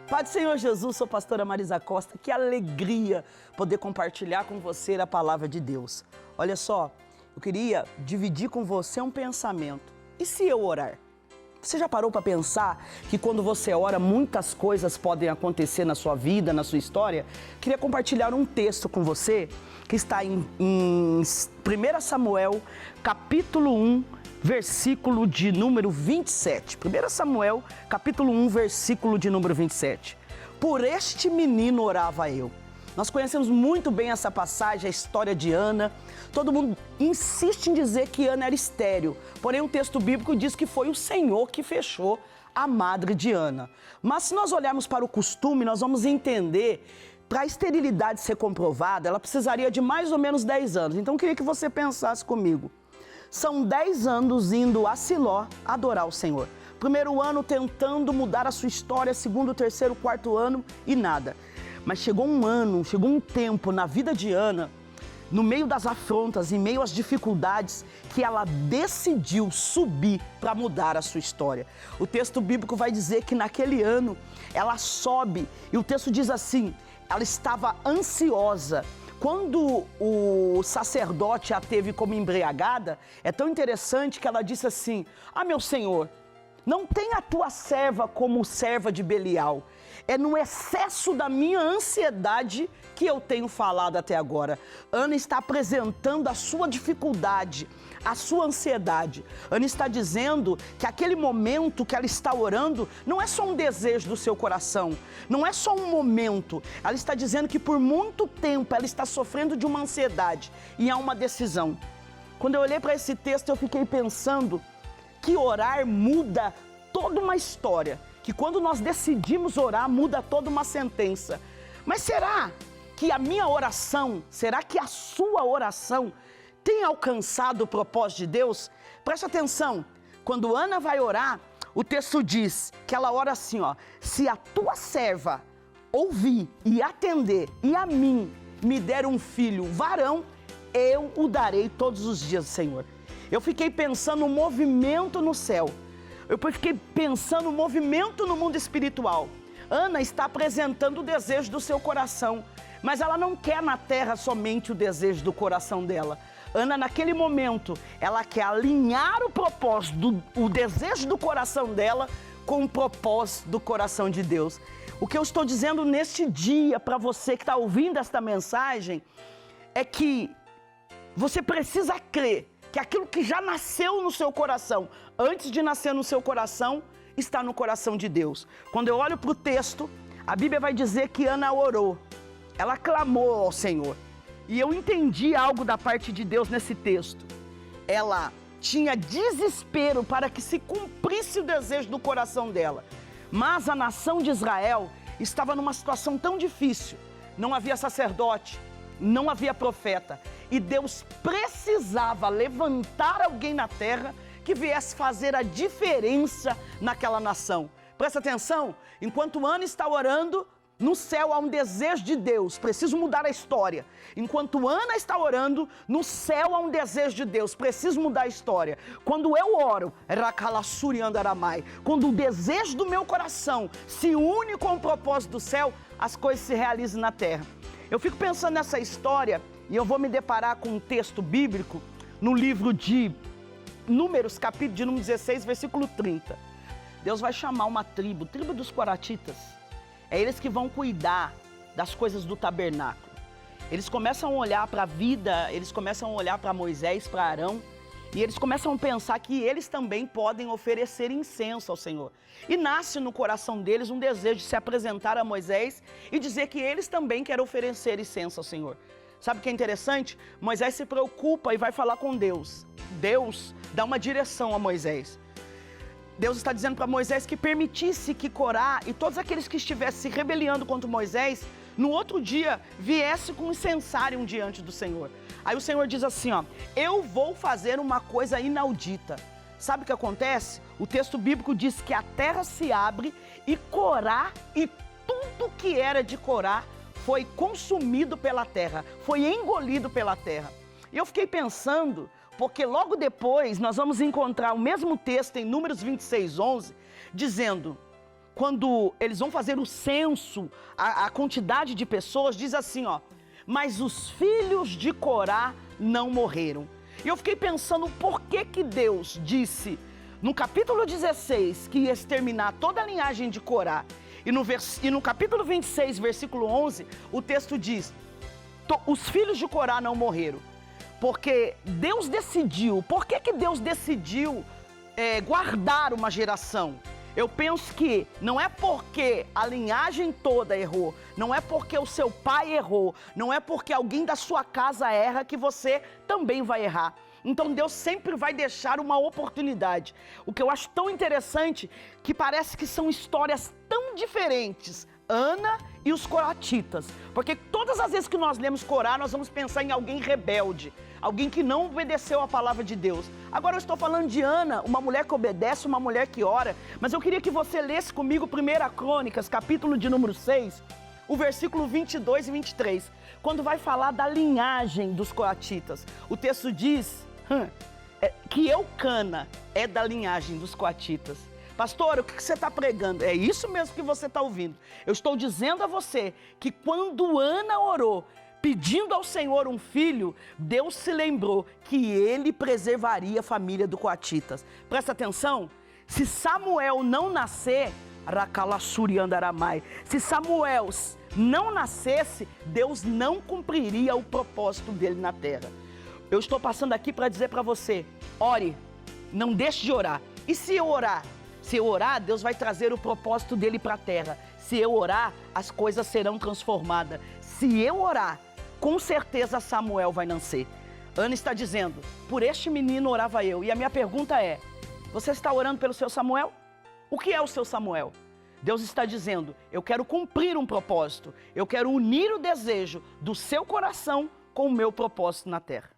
Pai do Senhor Jesus, sou pastora Marisa Costa, que alegria poder compartilhar com você a palavra de Deus. Olha só, eu queria dividir com você um pensamento. E se eu orar? Você já parou para pensar que quando você ora, muitas coisas podem acontecer na sua vida, na sua história? Queria compartilhar um texto com você que está em 1 Samuel, capítulo 1, versículo de número 27. 1 Samuel, capítulo 1, versículo de número 27. Por este menino orava eu. Nós conhecemos muito bem essa passagem, a história de Ana. Todo mundo insiste em dizer que Ana era estéril. Porém, o texto bíblico diz que foi o Senhor que fechou a madre de Ana. Mas se nós olharmos para o costume, nós vamos entender, para a esterilidade ser comprovada, ela precisaria de mais ou menos 10 anos. Então, eu queria que você pensasse comigo. São 10 anos indo a Siló adorar o Senhor. Primeiro ano tentando mudar a sua história, segundo, terceiro, quarto ano e nada. Mas chegou um tempo na vida de Ana, no meio das afrontas, em meio às dificuldades, que ela decidiu subir para mudar a sua história. O texto bíblico vai dizer que naquele ano ela sobe e o texto diz assim, ela estava ansiosa. Quando o sacerdote a teve como embriagada, é tão interessante que ela disse assim, meu Senhor, não tem a tua serva como serva de Belial. É no excesso da minha ansiedade que eu tenho falado até agora. Ana está apresentando a sua dificuldade, a sua ansiedade. Ana está dizendo que aquele momento que ela está orando não é só um desejo do seu coração, não é só um momento. Ela está dizendo que por muito tempo ela está sofrendo de uma ansiedade e há uma decisão. Quando eu olhei para esse texto, eu fiquei pensando que orar muda toda uma história, que quando nós decidimos orar, muda toda uma sentença. Mas será que a minha oração, será que a sua oração tem alcançado o propósito de Deus? Preste atenção, quando Ana vai orar, o texto diz que ela ora assim, se a tua serva ouvir e atender e a mim me der um filho varão, eu o darei todos os dias, Senhor. Eu fiquei pensando no movimento no céu. Eu fiquei pensando no movimento no mundo espiritual. Ana está apresentando o desejo do seu coração, mas ela não quer na terra somente o desejo do coração dela. Ana, naquele momento, ela quer alinhar o propósito, o desejo do coração dela com o propósito do coração de Deus. O que eu estou dizendo neste dia para você que está ouvindo esta mensagem é que você precisa crer que aquilo que já nasceu no seu coração, antes de nascer no seu coração, está no coração de Deus. Quando eu olho para o texto, a Bíblia vai dizer que Ana orou, ela clamou ao Senhor. E eu entendi algo da parte de Deus nesse texto. Ela tinha desespero para que se cumprisse o desejo do coração dela. Mas a nação de Israel estava numa situação tão difícil. Não havia sacerdote, não havia profeta. E Deus precisava levantar alguém na terra que viesse fazer a diferença naquela nação. Presta atenção, enquanto Ana está orando, no céu há um desejo de Deus, preciso mudar a história. Enquanto Ana está orando, no céu há um desejo de Deus, preciso mudar a história. Quando eu oro, quando o desejo do meu coração se une com o propósito do céu, as coisas se realizam na terra. Eu fico pensando nessa história e eu vou me deparar com um texto bíblico no livro de Números, capítulo de número 16, versículo 30. Deus vai chamar uma tribo dos coratitas. É eles que vão cuidar das coisas do tabernáculo. Eles começam a olhar para a vida, eles começam a olhar para Moisés, para Arão, e eles começam a pensar que eles também podem oferecer incenso ao Senhor. E nasce no coração deles um desejo de se apresentar a Moisés e dizer que eles também querem oferecer incenso ao Senhor. Sabe o que é interessante? Moisés se preocupa e vai falar com Deus. Deus dá uma direção a Moisés. Deus está dizendo para Moisés que permitisse que Corá e todos aqueles que estivessem se rebeliando contra Moisés, no outro dia, viesse com um incensário diante do Senhor. Aí o Senhor diz assim, eu vou fazer uma coisa inaudita. Sabe o que acontece? O texto bíblico diz que a terra se abre e Corá e tudo que era de Corá foi consumido pela terra, foi engolido pela terra. E eu fiquei pensando, porque logo depois nós vamos encontrar o mesmo texto em Números 26:11, dizendo quando eles vão fazer o censo, a quantidade de pessoas, diz assim, ó, mas os filhos de Corá não morreram. E eu fiquei pensando, por que Deus disse no capítulo 16 que ia exterminar toda a linhagem de Corá? E no capítulo 26, versículo 11, o texto diz, os filhos de Corá não morreram. Porque Deus decidiu. Por que Deus decidiu guardar uma geração? Eu penso que não é porque a linhagem toda errou, não é porque o seu pai errou, não é porque alguém da sua casa erra que você também vai errar. Então Deus sempre vai deixar uma oportunidade. O que eu acho tão interessante, que parece que são histórias tão diferentes, Ana e os coratitas. Porque todas as vezes que nós lemos Corá, nós vamos pensar em alguém rebelde, alguém que não obedeceu a palavra de Deus. Agora eu estou falando de Ana, uma mulher que obedece, uma mulher que ora. Mas eu queria que você lesse comigo 1 Crônicas, capítulo de número 6, o versículo 22 e 23. Quando vai falar da linhagem dos coratitas. O texto diz que Eucana é da linhagem dos coratitas. Pastor, o que você está pregando? É isso mesmo que você está ouvindo. Eu estou dizendo a você que quando Ana orou, pedindo ao Senhor um filho, Deus se lembrou que ele preservaria a família do Coatitas. Presta atenção, se Samuel não nascer, se Samuel não nascesse, Deus não cumpriria o propósito dele na terra. Eu estou passando aqui para dizer para você, ore, não deixe de orar. E se eu orar? Se eu orar, Deus vai trazer o propósito dele para a terra. Se eu orar, as coisas serão transformadas. Se eu orar, com certeza Samuel vai nascer. Ana está dizendo, por este menino orava eu. E a minha pergunta é, você está orando pelo seu Samuel? O que é o seu Samuel? Deus está dizendo, eu quero cumprir um propósito. Eu quero unir o desejo do seu coração com o meu propósito na terra.